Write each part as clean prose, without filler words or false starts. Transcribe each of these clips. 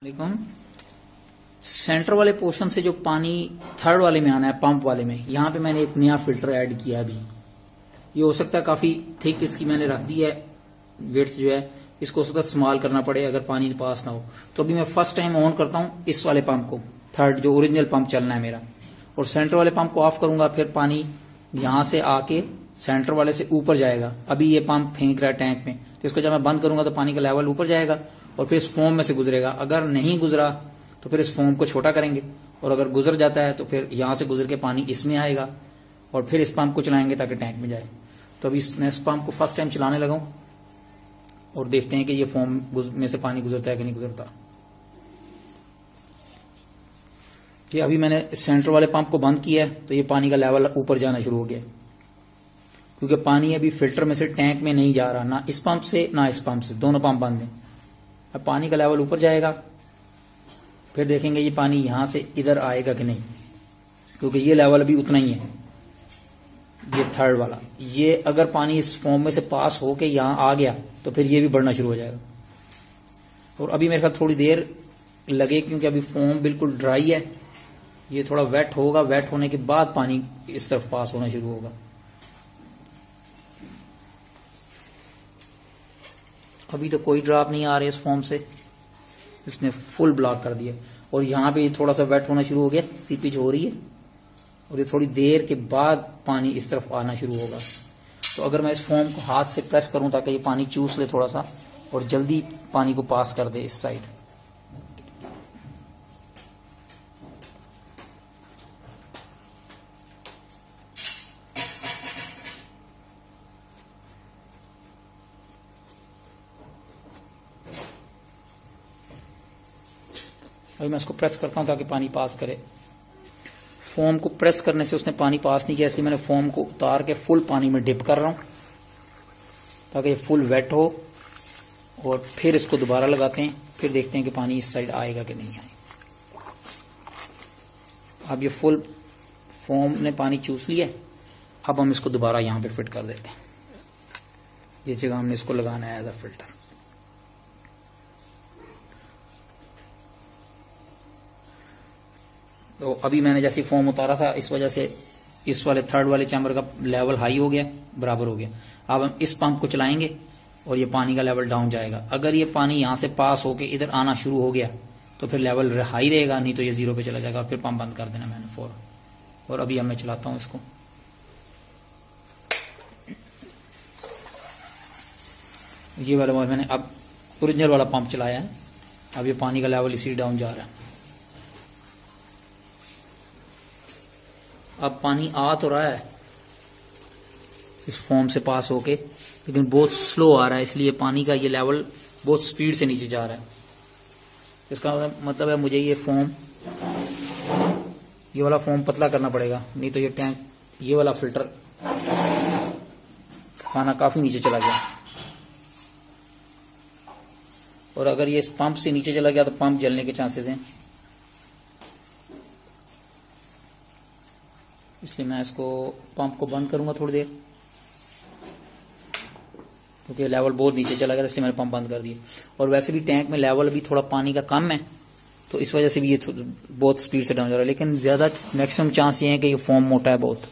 वालेकुम। सेंटर वाले पोर्शन से जो पानी थर्ड वाले में आना है, पंप वाले में, यहाँ पे मैंने एक नया फिल्टर ऐड किया अभी। ये हो सकता है काफी थिक इसकी मैंने रख दी है, वेट्स जो है इसको हो सकता है स्मॉल करना पड़े अगर पानी पास ना हो। तो अभी मैं फर्स्ट टाइम ऑन करता हूँ इस वाले पंप को, थर्ड जो ओरिजिनल पंप चलना है मेरा, और सेंटर वाले पंप को ऑफ करूंगा। फिर पानी यहां से आके सेंटर वाले से ऊपर जाएगा। अभी ये पंप फेंक रहा है टैंक में, तो इसको जब मैं बंद करूंगा तो पानी का लेवल ऊपर जाएगा और फिर इस फोम में से गुजरेगा। अगर नहीं गुजरा तो फिर इस फोम को छोटा करेंगे, और अगर गुजर जाता है तो फिर यहां से गुजर के पानी इसमें आएगा और फिर इस पंप को चलाएंगे ताकि टैंक में जाए। तो अभी मैं इस पंप को फर्स्ट टाइम चलाने लगा हूं और देखते हैं कि ये फोम में से पानी गुजरता है कि नहीं गुजरता। कि अभी मैंने सेंटर वाले पंप को बंद किया है तो ये पानी का लेवल ऊपर जाना शुरू हो गया, क्योंकि पानी अभी फिल्टर में से टैंक में नहीं जा रहा, ना इस पंप से ना इस पंप से, दोनों पंप बंद हैं। अब पानी का लेवल ऊपर जाएगा, फिर देखेंगे ये पानी यहां से इधर आएगा कि नहीं, क्योंकि ये लेवल अभी उतना ही है, ये थर्ड वाला। ये अगर पानी इस फॉर्म में से पास होके यहां आ गया तो फिर ये भी बढ़ना शुरू हो जाएगा। और अभी मेरे ख्याल थोड़ी देर लगे, क्योंकि अभी फॉर्म बिल्कुल ड्राई है, ये थोड़ा वेट होगा, वेट होने के बाद पानी इस तरफ पास होना शुरू होगा। अभी तो कोई ड्रॉप नहीं आ रहे इस फॉर्म से, इसने फुल ब्लॉक कर दिया। और यहां पे थोड़ा सा वेट होना शुरू हो गया, सीपेज हो रही है, और ये थोड़ी देर के बाद पानी इस तरफ आना शुरू होगा। तो अगर मैं इस फॉर्म को हाथ से प्रेस करूं ताकि ये पानी चूस ले थोड़ा सा और जल्दी पानी को पास कर दे इस साइड, अभी मैं इसको प्रेस करता हूं ताकि पानी पास करे। फोम को प्रेस करने से उसने पानी पास नहीं किया, इसलिए मैंने फोम को उतार के फुल पानी में डिप कर रहा हूं ताकि ये फुल वेट हो, और फिर इसको दोबारा लगाते हैं, फिर देखते हैं कि पानी इस साइड आएगा कि नहीं आएगा। अब ये फुल फोम ने पानी चूस लिया, अब हम इसको दोबारा यहां पे फिट कर देते हैं जिस जगह हमने इसको लगाना है एज अ फिल्टर। तो अभी मैंने जैसे फॉर्म उतारा था, इस वजह से इस वाले थर्ड वाले चैम्बर का लेवल हाई हो गया, बराबर हो गया। अब हम इस पंप को चलाएंगे और ये पानी का लेवल डाउन जाएगा। अगर ये पानी यहां से पास होके इधर आना शुरू हो गया तो फिर लेवल हाई रहेगा, नहीं तो ये जीरो पे चला जाएगा, फिर पंप बंद कर देना मैंने फौरन। और अभी अब मैं चलाता हूं इसको। ये वाला मैंने अब ओरिजिनल वाला पंप चलाया है, अब ये पानी का लेवल इसी डाउन जा रहा है। अब पानी आ तो रहा है इस फॉर्म से पास होके, लेकिन बहुत स्लो आ रहा है, इसलिए पानी का ये लेवल बहुत स्पीड से नीचे जा रहा है। इसका मतलब है मुझे ये वाला फॉर्म पतला करना पड़ेगा, नहीं तो ये टैंक, ये वाला फिल्टर पाना काफी नीचे चला गया। और अगर ये इस पंप से नीचे चला गया तो पंप जलने के चांसेस हैं, इसलिए मैं इसको पंप को बंद करूंगा थोड़ी देर, क्योंकि लेवल बहुत नीचे चला गया, इसलिए मैंने पंप बंद कर दिया। और वैसे भी टैंक में लेवल अभी थोड़ा पानी का कम है, तो इस वजह से भी ये बहुत स्पीड से डाउन जा रहा है। लेकिन ज्यादा मैक्सिमम चांस ये है कि ये फॉर्म मोटा है बहुत,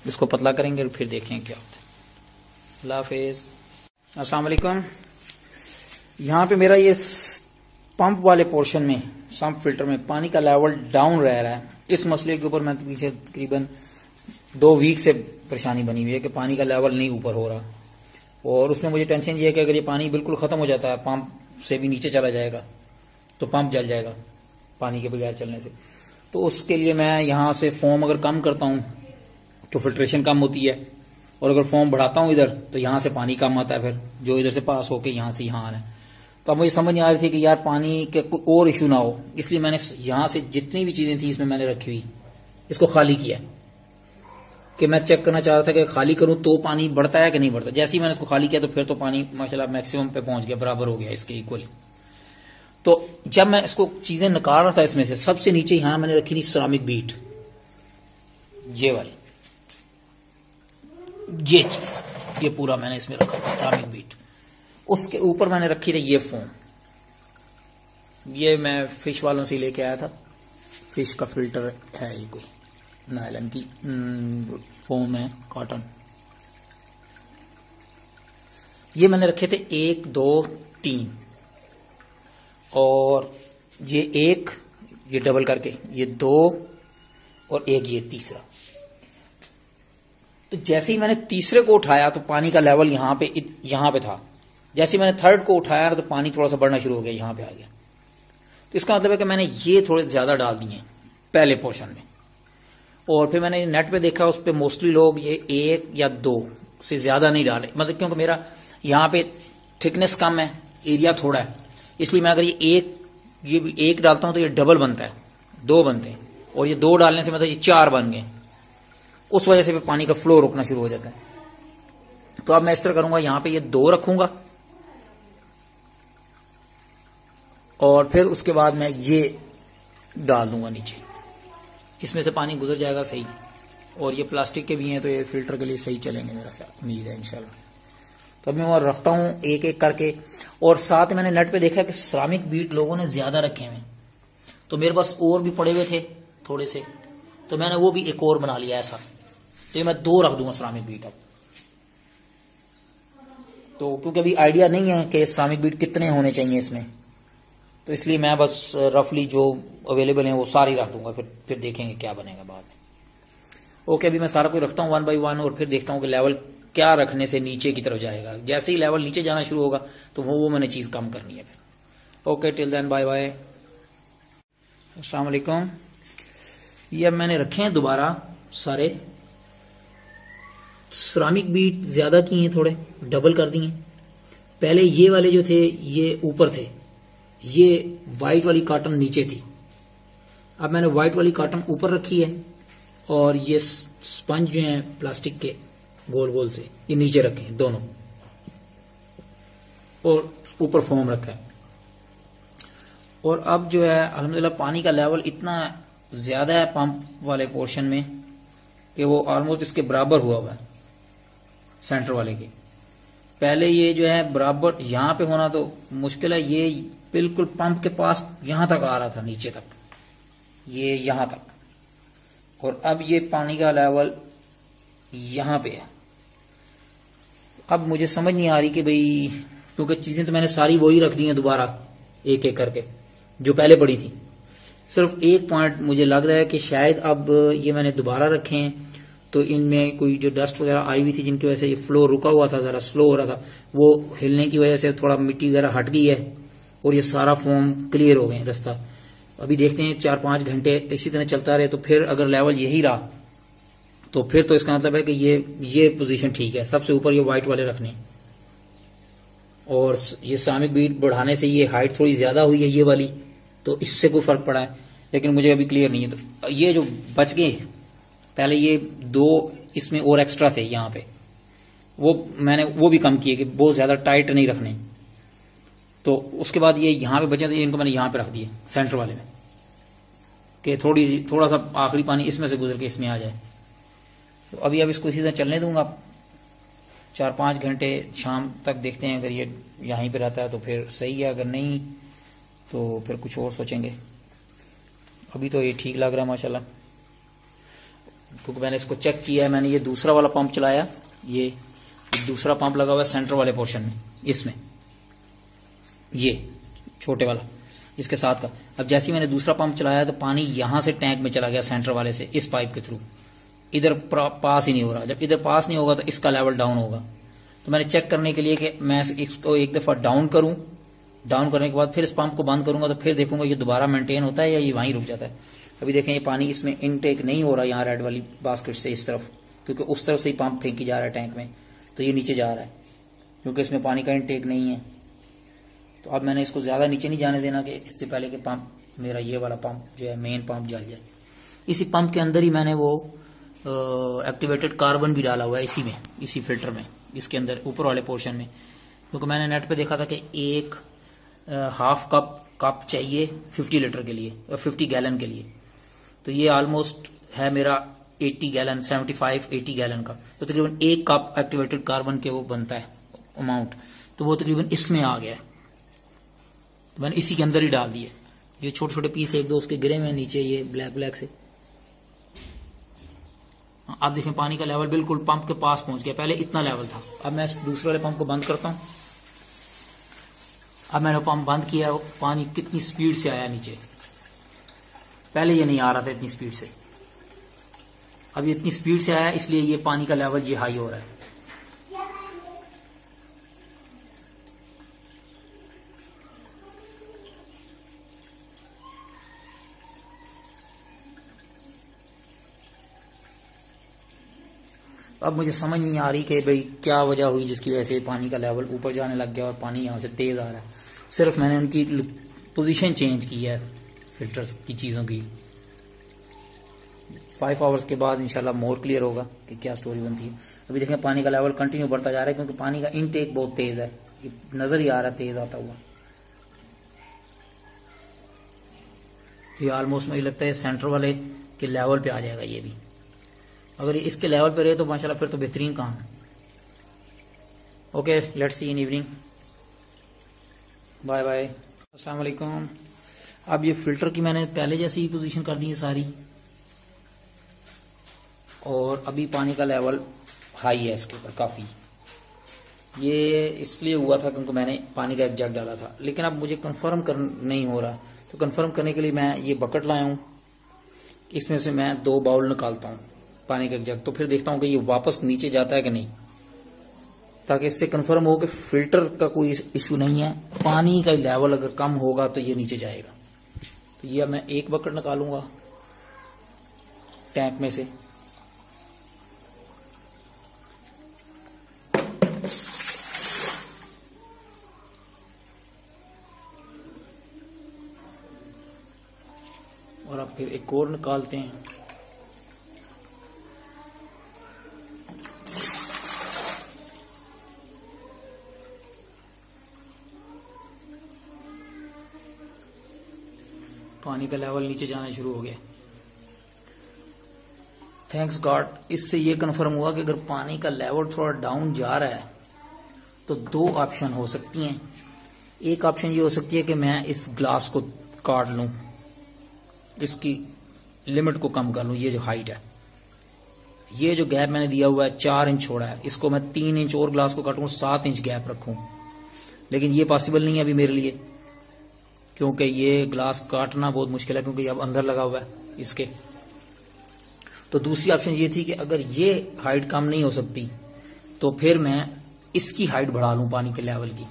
इसको पतला करेंगे और फिर देखेंगे क्या होता है। अल्लाह हाफिज, अस्सलाम वालेकुम। यहाँ पे मेरा ये पंप वाले पोर्शन में, सम्प फिल्टर में पानी का लेवल डाउन रह रहा है। इस मसले के ऊपर मैं पीछे तकरीबन 2 वीक से परेशानी बनी हुई है कि पानी का लेवल नहीं ऊपर हो रहा, और उसमें मुझे टेंशन ये है कि अगर ये पानी बिल्कुल खत्म हो जाता है, पंप से भी नीचे चला जाएगा तो पंप जल जाएगा पानी के बगैर चलने से। तो उसके लिए मैं यहां से फोम अगर कम करता हूं तो फिल्ट्रेशन कम होती है, और अगर फोम बढ़ाता हूं इधर तो यहां से पानी कम आता है, फिर जो इधर से पास होके यहां से यहां आना है। तो अब मुझे समझ नहीं आ रही थी कि यार पानी के कोई और इश्यू ना हो, इसलिए मैंने यहां से जितनी भी चीजें थी इसमें मैंने रखी हुई, इसको खाली किया कि मैं चेक करना चाह रहा था कि खाली करूं तो पानी बढ़ता है कि नहीं बढ़ता। जैसे ही मैंने इसको खाली किया तो फिर तो पानी माशाल्लाह मैक्सिमम पे पहुंच गया, बराबर हो गया इसके इक्वल। तो जब मैं इसको चीजें निकाल रहा था इसमें से, सबसे नीचे यहां मैंने रखी थी सिरामिक बीट, ये वाली, ये चीज, ये पूरा मैंने इसमें रखा था सिरामिक बीट। उसके ऊपर मैंने रखी थी ये फोम, ये मैं फिश वालों से लेके आया था, फिश का फिल्टर है ये, कोई नायलन की फोम है, कॉटन। ये मैंने रखे थे 1 2 3 और ये 1, ये डबल करके ये 2 और 1 ये तीसरा। तो जैसे ही मैंने तीसरे को उठाया तो पानी का लेवल यहां पे था। जैसे ही मैंने थर्ड को उठाया तो पानी थोड़ा सा बढ़ना शुरू हो गया, यहां पे आ गया। तो इसका मतलब है कि मैंने ये थोड़े ज्यादा डाल दिए पहले पोर्शन में, और फिर मैंने नेट पे देखा उस पे मोस्टली लोग ये 1 या 2 से ज्यादा नहीं डाले, मतलब क्योंकि मेरा यहाँ पे थिकनेस कम है, एरिया थोड़ा है, इसलिए मैं अगर ये 1 डालता हूं तो ये डबल बनता है, 2 बनते हैं, और ये 2 डालने से मतलब ये 4 बन गए। उस वजह से पानी का फ्लो रुकना शुरू हो जाता है। तो अब मैं इस तरह करूंगा, यहां पे ये 2 रखूंगा और फिर उसके बाद मैं ये डाल दूंगा नीचे, इसमें से पानी गुजर जाएगा सही। और ये प्लास्टिक के भी हैं तो ये फिल्टर के लिए सही चलेंगे, मेरा उम्मीद है इंशाल्लाह। तो अब मैं और रखता हूं एक एक करके। और साथ में मैंने नेट पे देखा कि सिरामिक बीट लोगों ने ज्यादा रखे हुए, तो मेरे पास और भी पड़े हुए थे थोड़े से, तो मैंने वो भी एक और बना लिया ऐसा। तो ये मैं 2 रख दूंगा सिरामिक बीट अब। तो क्योंकि अभी आइडिया नहीं है कि सिरामिक बीट कितने होने चाहिए इसमें, तो इसलिए मैं बस रफली जो अवेलेबल है वो सारी रख दूंगा, फिर देखेंगे क्या बनेगा बाद में। ओके, अभी मैं सारा कुछ रखता हूं 1 बाय 1 और फिर देखता हूं कि लेवल क्या रखने से नीचे की तरफ जाएगा। जैसे ही लेवल नीचे जाना शुरू होगा तो वो मैंने चीज कम करनी है फिर। Okay, till then bye bye, अस्सलाम वालेकुम। ये अब मैंने रखे हैं दोबारा सारे सिरामिक बीट, ज्यादा किए हैं, थोड़े डबल कर दिए। पहले ये वाले जो थे ये ऊपर थे, ये व्हाइट वाली कॉटन नीचे थी। अब मैंने व्हाइट वाली कॉटन ऊपर रखी है और ये स्पंज जो है प्लास्टिक के गोल गोल से ये नीचे रखे हैं दोनों, और ऊपर फोम रखा है। और अब जो है अल्हम्दुलिल्लाह पानी का लेवल इतना ज्यादा है पंप वाले पोर्शन में कि वो ऑलमोस्ट इसके बराबर हुआ है सेंटर वाले के। पहले ये जो है बराबर यहां पे होना तो मुश्किल है, ये बिल्कुल पंप के पास यहां तक आ रहा था, नीचे तक, ये यहां तक। और अब ये पानी का लेवल यहां पे है। अब मुझे समझ नहीं आ रही कि भाई, क्योंकि चीजें तो मैंने सारी वही रख दी हैं दोबारा एक एक करके जो पहले पड़ी थी। सिर्फ एक पॉइंट मुझे लग रहा है कि शायद अब ये मैंने दोबारा रखे हैं तो इनमें कोई जो डस्ट वगैरह आई हुई थी जिनकी वजह से ये फ्लो रुका हुआ था, जरा स्लो हो रहा था, वो हिलने की वजह से थोड़ा मिट्टी वगैरह हट गई है और ये सारा फोम क्लियर हो गए रास्ता। अभी देखते हैं 4-5 घंटे इसी तरह चलता रहे तो फिर अगर लेवल यही रहा तो फिर तो इसका मतलब है कि ये पोजीशन ठीक है। सबसे ऊपर ये व्हाइट वाले रखने, और ये सिरामिक बीट बढ़ाने से ये हाइट थोड़ी ज्यादा हुई है ये वाली, तो इससे कोई फर्क पड़ा है, लेकिन मुझे अभी क्लियर नहीं है। तो ये जो बच गए पहले ये 2 इसमें और एक्स्ट्रा थे यहाँ पे, वो मैंने वो भी कम किए कि बहुत ज्यादा टाइट नहीं रखने। तो उसके बाद ये यहाँ पे बचे थे, इनको मैंने यहाँ पे रख दिए सेंटर वाले में कि थोड़ा सा आखिरी पानी इसमें से गुजर के इसमें आ जाए। तो अभी अब इसको इसी तरह चलने दूंगा 4-5 घंटे, शाम तक देखते हैं। अगर ये यहीं पे रहता है तो फिर सही है, अगर नहीं तो फिर कुछ और सोचेंगे। अभी तो ये ठीक लग रहा है माशाल्लाह, क्योंकि मैंने इसको चेक किया है। मैंने ये दूसरा वाला पंप चलाया, ये दूसरा पंप लगा हुआ है सेंटर वाले पोर्शन में, इसमें ये छोटे वाला इसके साथ का। अब जैसे ही मैंने दूसरा पंप चलाया तो पानी यहां से टैंक में चला गया सेंटर वाले से, इस पाइप के थ्रू। इधर पास ही नहीं हो रहा। जब इधर पास नहीं होगा तो इसका लेवल डाउन होगा। तो मैंने चेक करने के लिए कि मैं इसको एक दफा डाउन करूं, डाउन करने के बाद फिर इस पंप को बंद करूंगा तो फिर देखूंगा ये दोबारा मेंटेन होता है या ये वहीं रुक जाता है। अभी देखें ये पानी इसमें इनटेक नहीं हो रहा यहाँ रेड वाली बास्केट से इस तरफ, क्योंकि उस तरफ से ही पंप फेंकी जा रहा है टैंक में, तो ये नीचे जा रहा है क्योंकि इसमें पानी का इनटेक नहीं है। तो अब मैंने इसको ज्यादा नीचे नहीं जाने देना कि इससे पहले कि पंप मेरा ये वाला पंप जो है मेन पंप जल जाए। इसी पंप के अंदर ही मैंने वो एक्टिवेटेड कार्बन भी डाला हुआ है इसी में, इसी फिल्टर में, इसके अंदर ऊपर वाले पोर्शन में। क्योंकि मैंने नेट पे देखा था कि एक हाफ कप चाहिए 50 लीटर के लिए और 50 गैलन के लिए। तो ये ऑलमोस्ट है मेरा 80 गैलन, 75-80 गैलन का। तो तकरीबन 1 कप एक्टिवेटेड कार्बन के वो बनता है अमाउंट, तो वो तकरीबन इसमें आ गया है। तो मैंने इसी के अंदर ही डाल दिया। ये छोटे छोटे पीस एक दो उसके गिरे हुए नीचे, ये ब्लैक ब्लैक से। आप देखें पानी का लेवल बिल्कुल पंप के पास पहुंच गया, पहले इतना लेवल था। अब मैं दूसरे वाले पंप को बंद करता हूं। अब मैंने पंप बंद किया, पानी कितनी स्पीड से आया नीचे, पहले ये नहीं आ रहा था इतनी स्पीड से, अब ये इतनी स्पीड से आया, इसलिए ये पानी का लेवल ये हाई हो रहा है। अब मुझे समझ नहीं आ रही कि भाई क्या वजह हुई जिसकी वजह से पानी का लेवल ऊपर जाने लग गया और पानी यहां से तेज आ रहा है। सिर्फ मैंने उनकी पोजीशन चेंज की है फिल्टर्स की चीजों की। 5 आवर्स के बाद इंशाल्लाह मोर क्लियर होगा कि क्या स्टोरी बनती है। अभी देखें पानी का लेवल कंटिन्यू बढ़ता जा रहा है क्योंकि पानी का इनटेक बहुत तेज है, नजर ही आ रहा है तेज आता हुआ। तो ये ऑलमोस्ट मुझे लगता है सेंटर वाले के लेवल पे आ जाएगा ये भी। अगर ये इसके लेवल पे रहे तो माशाल्लाह फिर तो बेहतरीन काम है। Okay, let's see in evening. Bye bye, अस्सलाम वालेकुम। अब ये फिल्टर की मैंने पहले जैसी ही पोजीशन कर दी है सारी, और अभी पानी का लेवल हाई है इसके ऊपर काफी। ये इसलिए हुआ था क्योंकि मैंने पानी का एक जग डाला था, लेकिन अब मुझे कंफर्म कर नहीं हो रहा, तो कंफर्म करने के लिए मैं ये बकेट लाया हूं। इसमें से मैं 2 बाउल निकालता हूं पानी का जग, तो फिर देखता हूं कि ये वापस नीचे जाता है कि नहीं, ताकि इससे कंफर्म हो कि फिल्टर का कोई इश्यू नहीं है। पानी का लेवल अगर कम होगा तो ये नीचे जाएगा। तो ये मैं एक बकेट निकालूंगा टैंक में से, और अब फिर एक और निकालते हैं। पानी का लेवल नीचे जाना शुरू हो गया। थैंक्स गॉड, इससे ये कंफर्म हुआ कि अगर पानी का लेवल थोड़ा डाउन जा रहा है तो 2 ऑप्शन हो सकती हैं। एक ऑप्शन ये हो सकती है कि मैं इस ग्लास को काट लूं, इसकी लिमिट को कम कर लूं। ये जो हाइट है, ये जो गैप मैंने दिया हुआ है 4 इंच छोड़ा है, इसको मैं 3 इंच और ग्लास को काटूं, 7 इंच गैप रखूं। लेकिन ये पॉसिबल नहीं है अभी मेरे लिए, क्योंकि ये ग्लास काटना बहुत मुश्किल है, क्योंकि अब अंदर लगा हुआ है इसके। तो दूसरी ऑप्शन ये थी कि अगर ये हाइट कम नहीं हो सकती तो फिर मैं इसकी हाइट बढ़ा लूं पानी के लेवल की,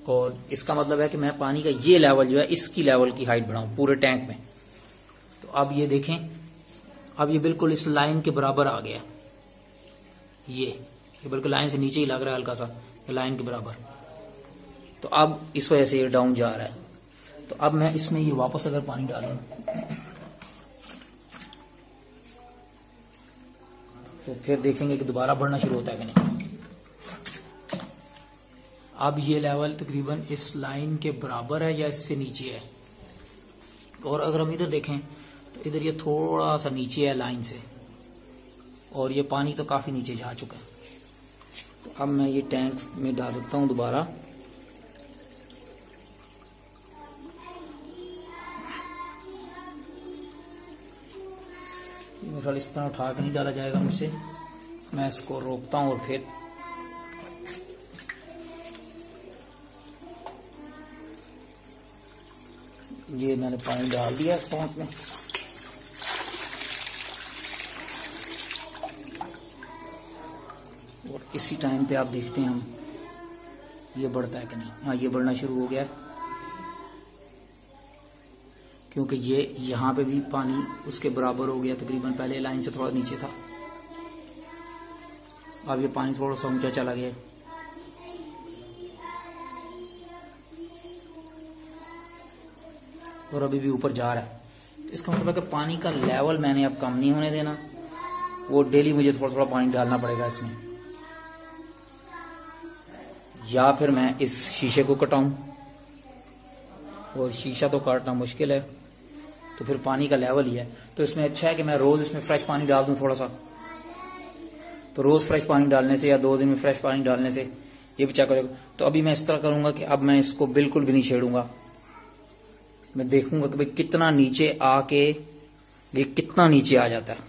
और इसका मतलब है कि मैं पानी का ये लेवल जो है इसकी लेवल की हाइट बढ़ाऊं पूरे टैंक में। तो अब ये देखें, अब ये बिल्कुल इस लाइन के बराबर आ गया। ये बल्कि लाइन से नीचे ही लग रहा है हल्का सा, लाइन के बराबर। तो अब इस वजह से ये डाउन जा रहा है। तो अब मैं इसमें ये वापस अगर पानी डालूं तो फिर देखेंगे कि दोबारा बढ़ना शुरू होता है कि नहीं। अब ये लेवल तकरीबन इस लाइन के बराबर है या इससे नीचे है, और अगर हम इधर देखें तो इधर ये थोड़ा सा नीचे है लाइन से, और ये पानी तो काफी नीचे जा चुका है। तो अब मैं ये टैंक में डाल देता हूं दोबारा। मेरे ख्याल इस तरह उठा कर नहीं डाला जाएगा मुझसे, मैं इसको रोकता हूं और फिर ये मैंने पानी डाल दिया इस पंप में। और इसी टाइम पे आप देखते हैं हम ये बढ़ता है कि नहीं। हाँ, ये बढ़ना शुरू हो गया है, क्योंकि ये यहां पे भी पानी उसके बराबर हो गया तकरीबन, पहले लाइन से थोड़ा नीचे था, अब ये पानी थोड़ा सा ऊंचा चला गया। और अभी भी ऊपर जा रहा है। इसका मतलब है कि पानी का लेवल मैंने अब कम नहीं होने देना, वो डेली मुझे थोड़ा थोड़ा पानी डालना पड़ेगा इसमें, या फिर मैं इस शीशे को कटाऊं, और शीशा तो काटना मुश्किल है, तो फिर पानी का लेवल ही है। तो इसमें अच्छा है कि मैं रोज इसमें फ्रेश पानी डाल दूं थोड़ा सा। तो रोज फ्रेश पानी डालने से या 2 दिन में फ्रेश पानी डालने से ये भी क्या करेगा। तो अभी मैं इस तरह करूंगा कि अब मैं इसको बिल्कुल भी नहीं छेड़ूंगा, मैं देखूंगा कि भाई कितना नीचे आके ये कितना नीचे आ जाता है।